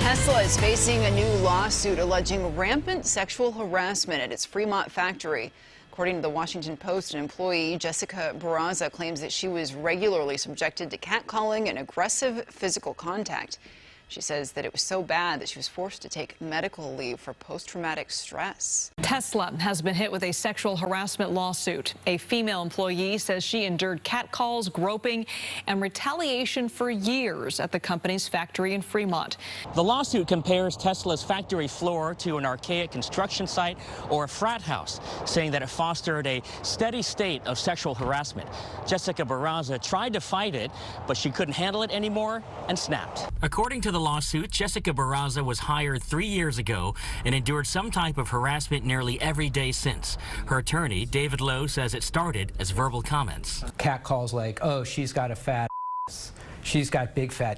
Tesla is facing a new lawsuit alleging rampant sexual harassment at its Fremont factory. According to the Washington Post, an employee, Jessica Barrazza, claims that she was regularly subjected to catcalling and aggressive physical contact. She says that it was so bad that she was forced to take medical leave for post-traumatic stress. Tesla has been hit with a sexual harassment lawsuit. A female employee says she endured catcalls, groping, and retaliation for years at the company's factory in Fremont. The lawsuit compares Tesla's factory floor to an archaic construction site or a frat house, saying that it fostered a steady state of sexual harassment. Jessica Barrazza tried to fight it, but she couldn't handle it anymore and snapped. According to the lawsuit, Jessica Barrazza was hired 3 years ago and endured some type of harassment nearly every day since. Her attorney, David Lowe, says it started as verbal comments. Catcalls like, oh, she's got a fat ass. She's got big fat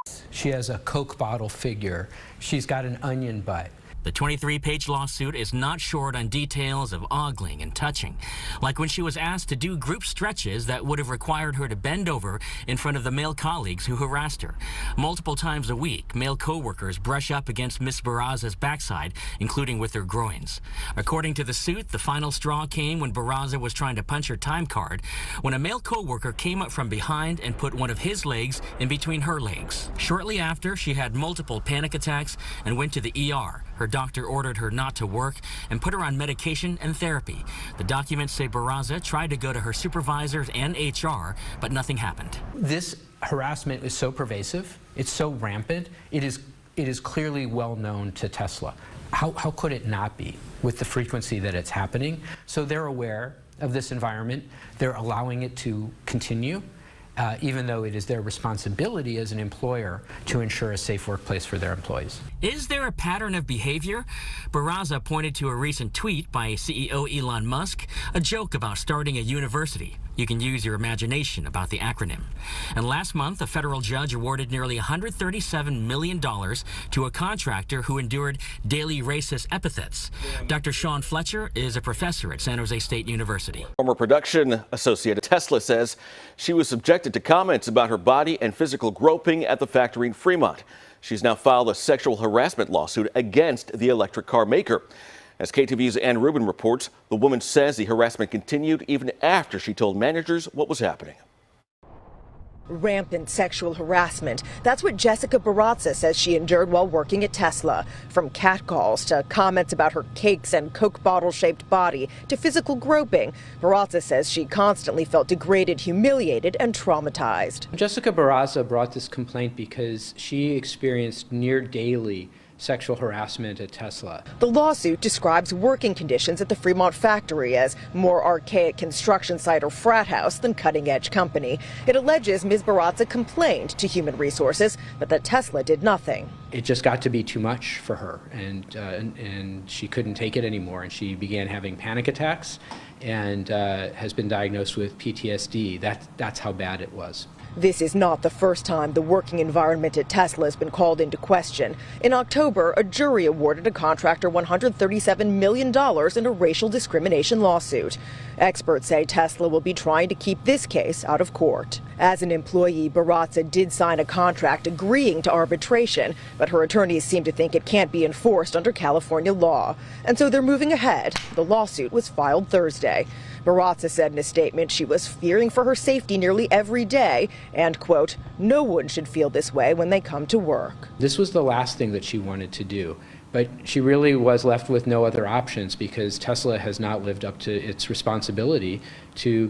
ass. She has a Coke bottle figure. She's got an onion butt. The 23-page lawsuit is not short on details of ogling and touching, like when she was asked to do group stretches that would have required her to bend over in front of the male colleagues who harassed her. Multiple times a week, male co-workers brush up against Miss Barrazza's backside, including with their groins. According to the suit, the final straw came when Barrazza was trying to punch her time card, when a male co-worker came up from behind and put one of his legs in between her legs. Shortly after, she had multiple panic attacks and went to the ER. Her doctor ordered her not to work and put her on medication and therapy. The documents say Barrazza tried to go to her supervisors and HR, but nothing happened. This harassment is so pervasive, it's so rampant, it is clearly well known to Tesla. How could it not be with the frequency that it's happening? So they're aware of this environment, they're allowing it to continue, even though it is their responsibility as an employer to ensure a safe workplace for their employees. Is there a pattern of behavior? Barrazza pointed to a recent tweet by CEO Elon Musk, a joke about starting a university. You can use your imagination about the acronym. And last month, a federal judge awarded nearly $137 million to a contractor who endured daily racist epithets. Dr. Sean Fletcher is a professor at San Jose State University. Former production associate at Tesla says she was subjected to comments about her body and physical groping at the factory in Fremont. She's now filed a sexual harassment lawsuit against the electric car maker. As KTV's Ann Rubin reports, the woman says the harassment continued even after she told managers what was happening. Rampant sexual harassment. That's what Jessica Barrazza says she endured while working at Tesla. From catcalls to comments about her cakes and Coke bottle-shaped body to physical groping, Barrazza says she constantly felt degraded, humiliated, and traumatized. Jessica Barrazza brought this complaint because she experienced near daily sexual harassment at Tesla. The lawsuit describes working conditions at the Fremont factory as more archaic construction site or frat house than cutting-edge company. It alleges Ms. Barrazza complained to Human Resources, but that Tesla did nothing. It just got to be too much for her, and she couldn't take it anymore, and she began having panic attacks and has been diagnosed with PTSD. That's how bad it was. This is not the first time the working environment at Tesla has been called into question. In October, a jury awarded a contractor $137 million in a racial discrimination lawsuit. Experts say Tesla will be trying to keep this case out of court. As an employee, Barrazza did sign a contract agreeing to arbitration, but her attorneys seem to think it can't be enforced under California law. And so they're moving ahead. The lawsuit was filed Thursday. Barrazza said in a statement she was fearing for her safety nearly every day and, quote, no one should feel this way when they come to work. This was the last thing that she wanted to do, but she really was left with no other options because Tesla has not lived up to its responsibility to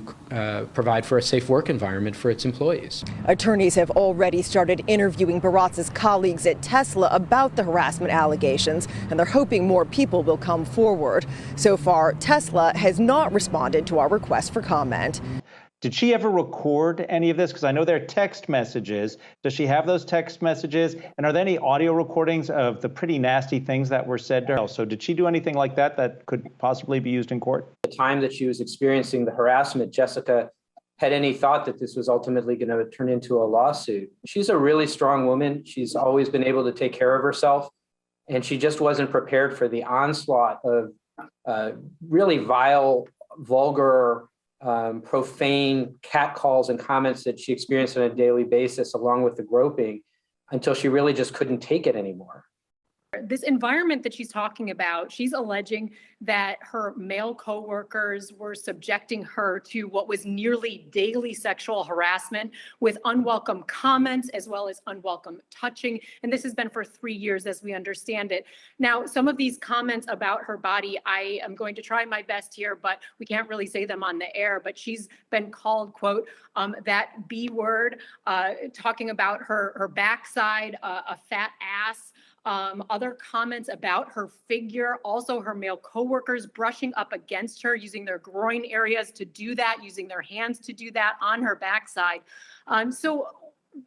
provide for a safe work environment for its employees. Attorneys have already started interviewing Barrazza's colleagues at Tesla about the harassment allegations, and they're hoping more people will come forward. So far, Tesla has not responded to our request for comment. Did she ever record any of this? Because I know there are text messages. Does she have those text messages? And are there any audio recordings of the pretty nasty things that were said to her? So did she do anything like that that could possibly be used in court? The time that she was experiencing the harassment, Jessica had any thought that this was ultimately going to turn into a lawsuit. She's a really strong woman. She's always been able to take care of herself. And she just wasn't prepared for the onslaught of really vile, vulgar, profane catcalls and comments that she experienced on a daily basis, along with the groping. until she really just couldn't take it anymore. This environment that she's talking about, she's alleging that her male coworkers were subjecting her to what was nearly daily sexual harassment with unwelcome comments as well as unwelcome touching. And this has been for 3 years as we understand it. Now, some of these comments about her body, I am going to try my best here, but we can't really say them on the air, but she's been called, quote, that B word, talking about her backside, a fat ass. Other comments about her figure, also her male coworkers brushing up against her, using their groin areas to do that, using their hands to do that on her backside. So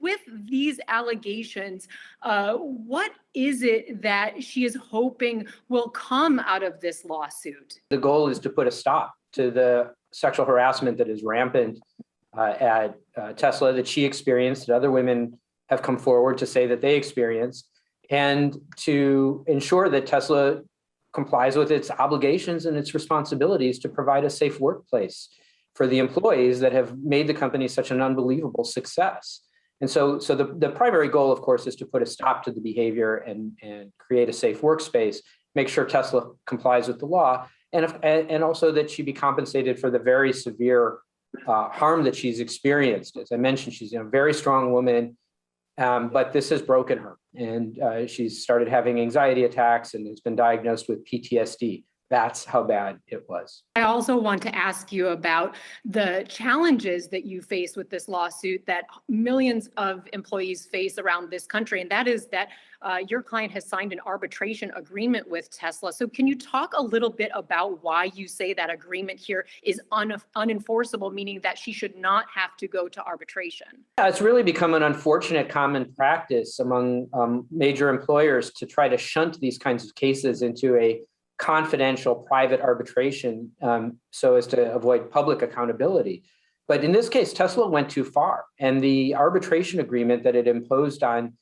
with these allegations, what is it that she is hoping will come out of this lawsuit? The goal is to put a stop to the sexual harassment that is rampant at Tesla, that she experienced, that other women have come forward to say that they experienced, and to ensure that Tesla complies with its obligations and its responsibilities to provide a safe workplace for the employees that have made the company such an unbelievable success. And so the primary goal, of course, is to put a stop to the behavior and create a safe workspace, make sure Tesla complies with the law, and also that she be compensated for the very severe harm that she's experienced. As I mentioned, she's a very strong woman, but this has broken her. And she's started having anxiety attacks and has been diagnosed with PTSD. That's how bad it was. I also want to ask you about the challenges that you face with this lawsuit that millions of employees face around this country, and that is that your client has signed an arbitration agreement with Tesla. So can you talk a little bit about why you say that agreement here is unenforceable, meaning that she should not have to go to arbitration? Yeah, it's really become an unfortunate common practice among major employers to try to shunt these kinds of cases into a confidential private arbitration so as to avoid public accountability. But in this case, Tesla went too far, and the arbitration agreement that it imposed on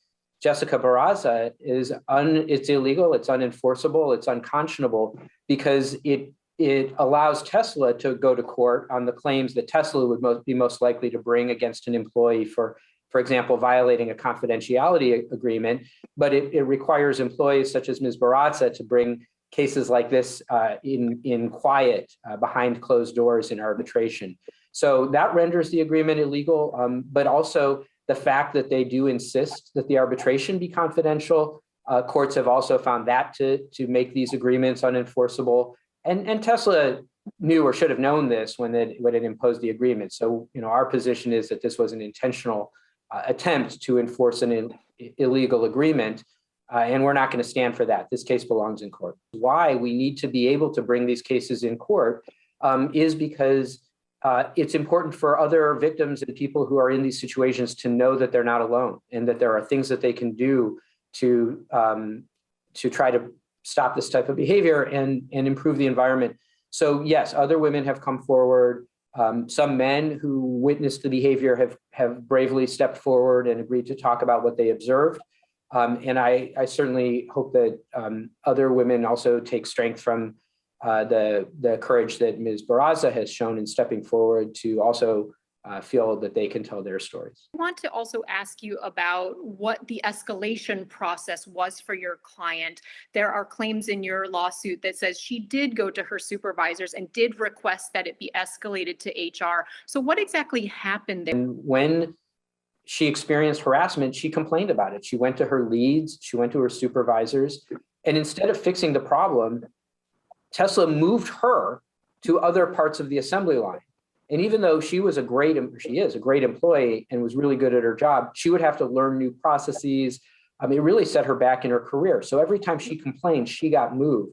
Jessica Barrazza it's illegal, it's unenforceable, it's unconscionable, because it allows Tesla to go to court on the claims that Tesla would be most likely to bring against an employee for example, violating a confidentiality agreement. But it requires employees such as Ms. Barrazza to bring cases like this in quiet, behind closed doors in arbitration. So that renders the agreement illegal, but also the fact that they do insist that the arbitration be confidential. Courts have also found that to make these agreements unenforceable. And Tesla knew or should have known this when it imposed the agreement. So, our position is that this was an intentional attempt to enforce an illegal agreement. And we're not going to stand for that. This case belongs in court. Why we need to be able to bring these cases in court is because it's important for other victims and people who are in these situations to know that they're not alone, and that there are things that they can do to try to stop this type of behavior and improve the environment. So yes, other women have come forward. Some men who witnessed the behavior have bravely stepped forward and agreed to talk about what they observed. And I certainly hope that other women also take strength from the courage that Ms. Barrazza has shown in stepping forward to also feel that they can tell their stories. I want to also ask you about what the escalation process was for your client. There are claims in your lawsuit that says she did go to her supervisors and did request that it be escalated to HR. So what exactly happened there? And when she experienced harassment, she complained about it. She went to her leads, she went to her supervisors, and instead of fixing the problem, Tesla moved her to other parts of the assembly line. And even though she is a great employee and was really good at her job, she would have to learn new processes. It really set her back in her career. So every time she complained, she got moved.